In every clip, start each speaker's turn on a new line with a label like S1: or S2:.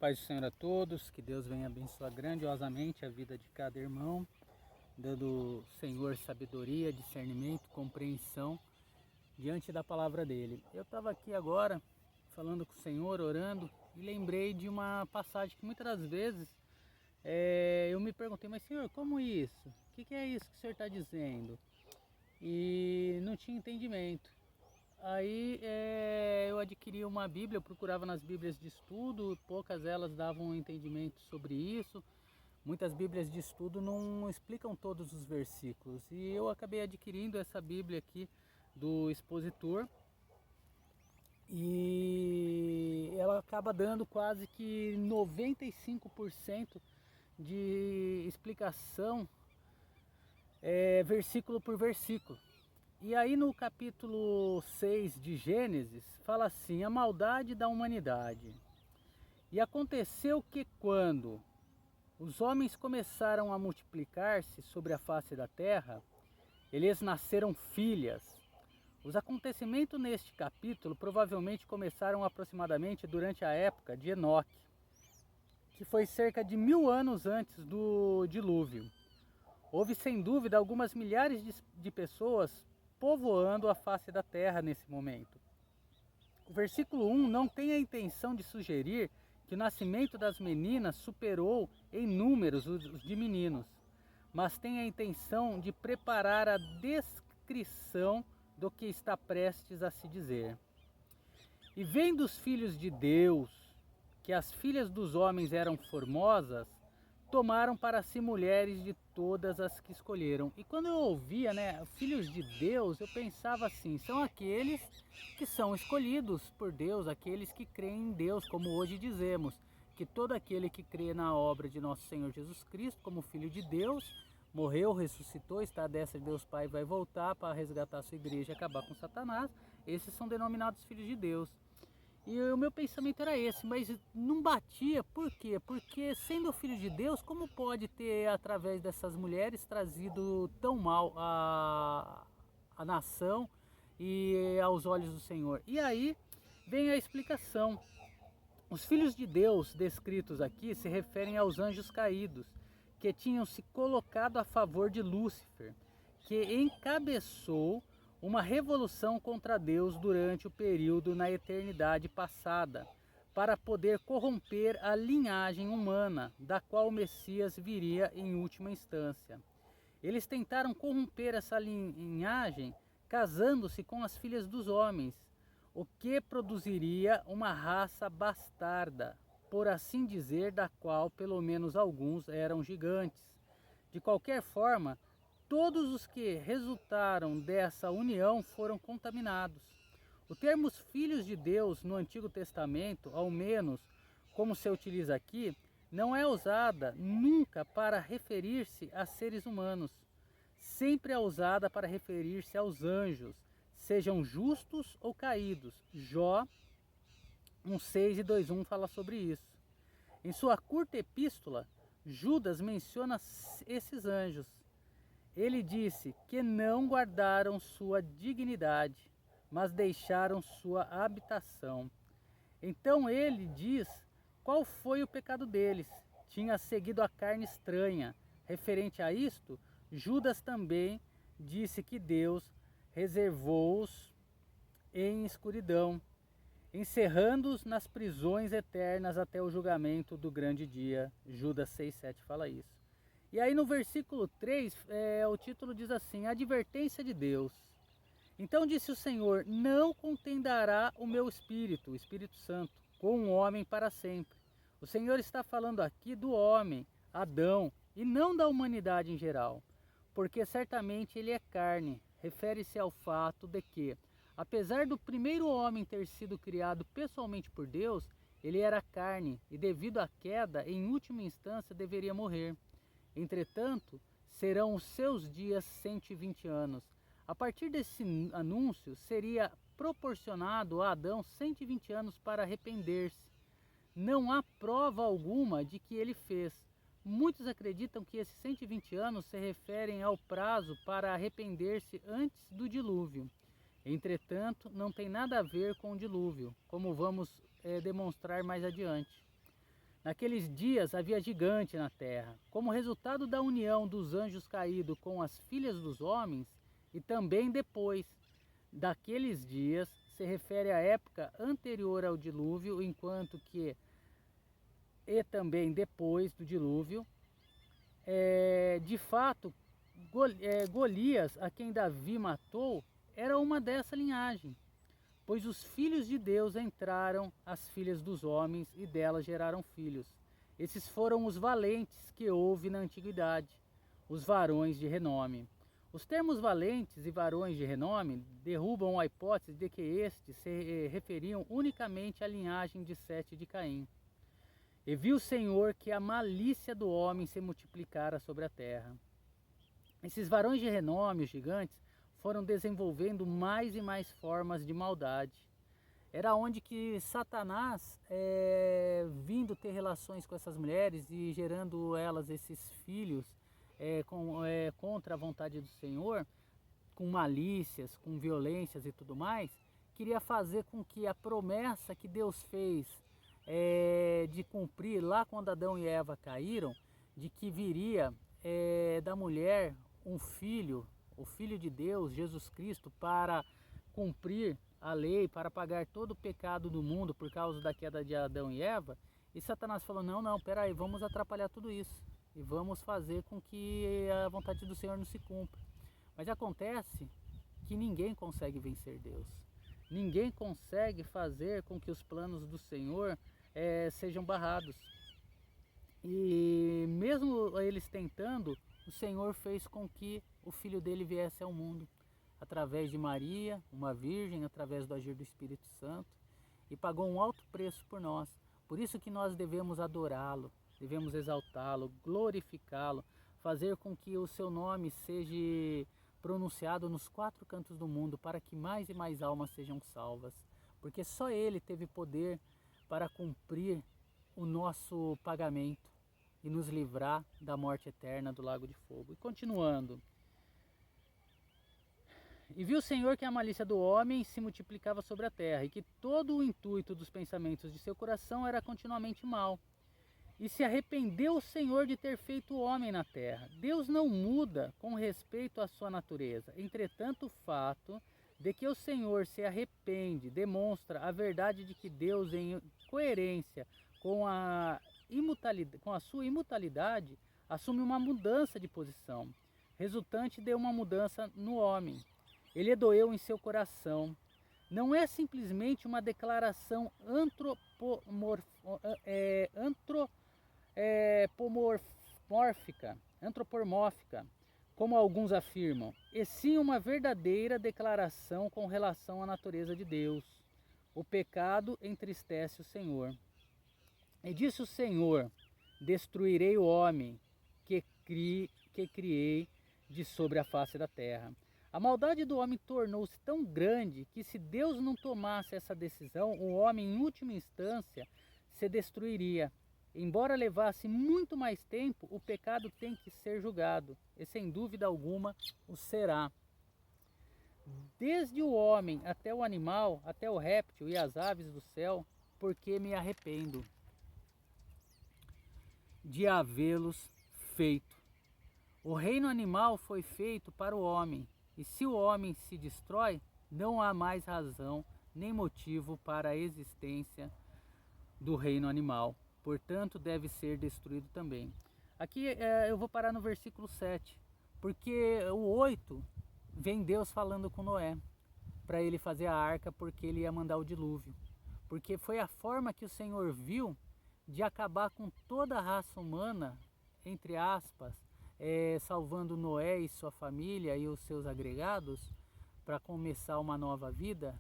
S1: Paz do Senhor a todos, que Deus venha abençoar grandiosamente a vida de cada irmão, dando ao Senhor sabedoria, discernimento, compreensão diante da palavra dele. Eu estava aqui agora falando com o Senhor, orando, e lembrei de uma passagem que muitas das vezes eu me perguntei, mas Senhor, como isso? O que é isso que o Senhor está dizendo? E não tinha entendimento. Aí eu adquiri uma Bíblia, eu procurava nas Bíblias de estudo, poucas elas davam um entendimento sobre isso. Muitas Bíblias de estudo não explicam todos os versículos. E eu acabei adquirindo essa Bíblia aqui do expositor. E ela acaba dando quase que 95% de explicação, versículo por versículo. E aí no capítulo 6 de Gênesis, fala assim, a maldade da humanidade. E aconteceu que quando os homens começaram a multiplicar-se sobre a face da terra, eles nasceram filhas. Os acontecimentos neste capítulo provavelmente começaram aproximadamente durante a época de Enoque, que foi cerca de 1000 anos antes do dilúvio. Houve sem dúvida algumas milhares de pessoas povoando a face da terra nesse momento. O versículo 1 não tem a intenção de sugerir que o nascimento das meninas superou em números os de meninos, mas tem a intenção de preparar a descrição do que está prestes a se dizer. E vendo os filhos de Deus que as filhas dos homens eram formosas, tomaram para si mulheres de todas as que escolheram. E quando eu ouvia, filhos de Deus, eu pensava assim, são aqueles que são escolhidos por Deus, aqueles que creem em Deus, como hoje dizemos, que todo aquele que crê na obra de nosso Senhor Jesus Cristo, como Filho de Deus, morreu, ressuscitou, está à destra de Deus Pai e vai voltar para resgatar a sua igreja e acabar com Satanás, esses são denominados filhos de Deus. E o meu pensamento era esse, mas não batia, por quê? Porque sendo filho de Deus, como pode ter, através dessas mulheres, trazido tão mal a nação e aos olhos do Senhor? E aí vem a explicação. Os filhos de Deus descritos aqui se referem aos anjos caídos, que tinham se colocado a favor de Lúcifer, que encabeçou uma revolução contra Deus durante o período na eternidade passada, para poder corromper a linhagem humana, da qual o Messias viria em última instância. Eles tentaram corromper essa linhagem casando-se com as filhas dos homens, o que produziria uma raça bastarda, por assim dizer, da qual pelo menos alguns eram gigantes. De qualquer forma, todos os que resultaram dessa união foram contaminados. O termo filhos de Deus no Antigo Testamento, ao menos como se utiliza aqui, não é usada nunca para referir-se a seres humanos. Sempre é usada para referir-se aos anjos, sejam justos ou caídos. Jó 1,6 e 2,1 fala sobre isso. Em sua curta epístola, Judas menciona esses anjos. Ele disse que não guardaram sua dignidade, mas deixaram sua habitação. Então ele diz qual foi o pecado deles. Tinha seguido a carne estranha. Referente a isto, Judas também disse que Deus reservou-os em escuridão, encerrando-os nas prisões eternas até o julgamento do grande dia. Judas 6,7 fala isso. E aí no versículo 3, o título diz assim, advertência de Deus. Então disse o Senhor, não contendará o meu Espírito, o Espírito Santo, com o homem para sempre. O Senhor está falando aqui do homem, Adão, e não da humanidade em geral, porque certamente ele é carne. Refere-se ao fato de que, apesar do primeiro homem ter sido criado pessoalmente por Deus, ele era carne e devido à queda, em última instância, deveria morrer. Entretanto, serão os seus dias 120 anos. A partir desse anúncio, seria proporcionado a Adão 120 anos para arrepender-se. Não há prova alguma de que ele fez. Muitos acreditam que esses 120 anos se referem ao prazo para arrepender-se antes do dilúvio. Entretanto, não tem nada a ver com o dilúvio, como vamos demonstrar mais adiante. Naqueles dias havia gigante na terra. Como resultado da união dos anjos caídos com as filhas dos homens, e também depois daqueles dias, se refere à época anterior ao dilúvio, enquanto que e também depois do dilúvio, de fato, Golias, a quem Davi matou, era uma dessa linhagem, pois os filhos de Deus entraram as filhas dos homens e delas geraram filhos. Esses foram os valentes que houve na antiguidade, os varões de renome. Os termos valentes e varões de renome derrubam a hipótese de que estes se referiam unicamente à linhagem de Sete e de Caim. E viu o Senhor que a malícia do homem se multiplicara sobre a terra. Esses varões de renome, os gigantes, foram desenvolvendo mais e mais formas de maldade. Era onde que Satanás, vindo ter relações com essas mulheres e gerando elas esses filhos contra a vontade do Senhor, com malícias, com violências e tudo mais, queria fazer com que a promessa que Deus fez de cumprir lá quando Adão e Eva caíram, de que viria da mulher um filho, o Filho de Deus, Jesus Cristo, para cumprir a lei, para pagar todo o pecado do mundo por causa da queda de Adão e Eva. E Satanás falou, não, peraí, vamos atrapalhar tudo isso e vamos fazer com que a vontade do Senhor não se cumpra. Mas acontece que ninguém consegue vencer Deus. Ninguém consegue fazer com que os planos do Senhor sejam barrados. E mesmo eles tentando, o Senhor fez com que o Filho dele viesse ao mundo, através de Maria, uma virgem, através do agir do Espírito Santo, e pagou um alto preço por nós. Por isso que nós devemos adorá-lo, devemos exaltá-lo, glorificá-lo, fazer com que o seu nome seja pronunciado nos 4 cantos do mundo, para que mais e mais almas sejam salvas. Porque só ele teve poder para cumprir o nosso pagamento e nos livrar da morte eterna do lago de fogo. E continuando. E viu o Senhor que a malícia do homem se multiplicava sobre a terra, e que todo o intuito dos pensamentos de seu coração era continuamente mau. E se arrependeu o Senhor de ter feito o homem na terra. Deus não muda com respeito à sua natureza. Entretanto, o fato de que o Senhor se arrepende demonstra a verdade de que Deus, em coerência com a sua imutabilidade, assume uma mudança de posição, resultante de uma mudança no homem. Ele doeu em seu coração. Não é simplesmente uma declaração antropomórfica, como alguns afirmam, e sim uma verdadeira declaração com relação à natureza de Deus. O pecado entristece o Senhor. E disse o Senhor, destruirei o homem que criei de sobre a face da terra. A maldade do homem tornou-se tão grande que, se Deus não tomasse essa decisão, o homem, em última instância, se destruiria. Embora levasse muito mais tempo, o pecado tem que ser julgado, e sem dúvida alguma o será. Desde o homem até o animal, até o réptil e as aves do céu, porque me arrependo de havê-los feito. O reino animal foi feito para o homem, e se o homem se destrói, não há mais razão nem motivo para a existência do reino animal. Portanto, deve ser destruído também. Aqui eu vou parar no versículo 7, porque o 8 vem Deus falando com Noé, para ele fazer a arca, porque ele ia mandar o dilúvio. Porque foi a forma que o Senhor viu de acabar com toda a raça humana, entre aspas, salvando Noé e sua família e os seus agregados, para começar uma nova vida,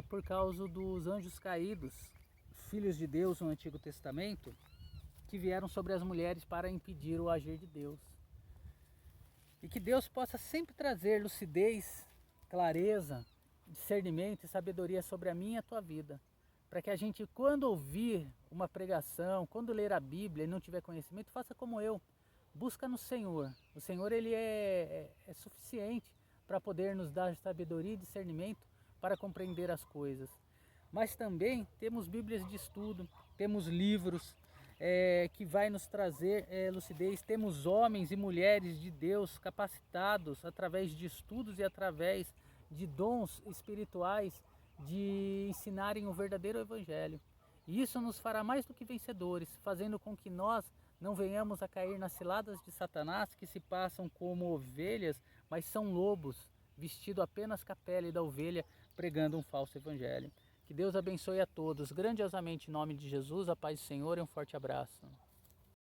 S1: por causa dos anjos caídos, filhos de Deus no Antigo Testamento, que vieram sobre as mulheres para impedir o agir de Deus. E que Deus possa sempre trazer lucidez, clareza, discernimento e sabedoria sobre a minha e a tua vida, para que a gente, quando ouvir uma pregação, quando ler a Bíblia e não tiver conhecimento, faça como eu, busca no Senhor. O Senhor, ele é suficiente para poder nos dar sabedoria e discernimento para compreender as coisas. Mas também temos Bíblias de estudo, temos livros, que vai nos trazer lucidez. Temos homens e mulheres de Deus capacitados através de estudos e através de dons espirituais de ensinarem o verdadeiro evangelho. E isso nos fará mais do que vencedores, fazendo com que nós não venhamos a cair nas ciladas de Satanás, que se passam como ovelhas, mas são lobos, vestido apenas com a pele da ovelha, pregando um falso evangelho. Que Deus abençoe a todos, grandiosamente em nome de Jesus, a paz do Senhor e um forte abraço.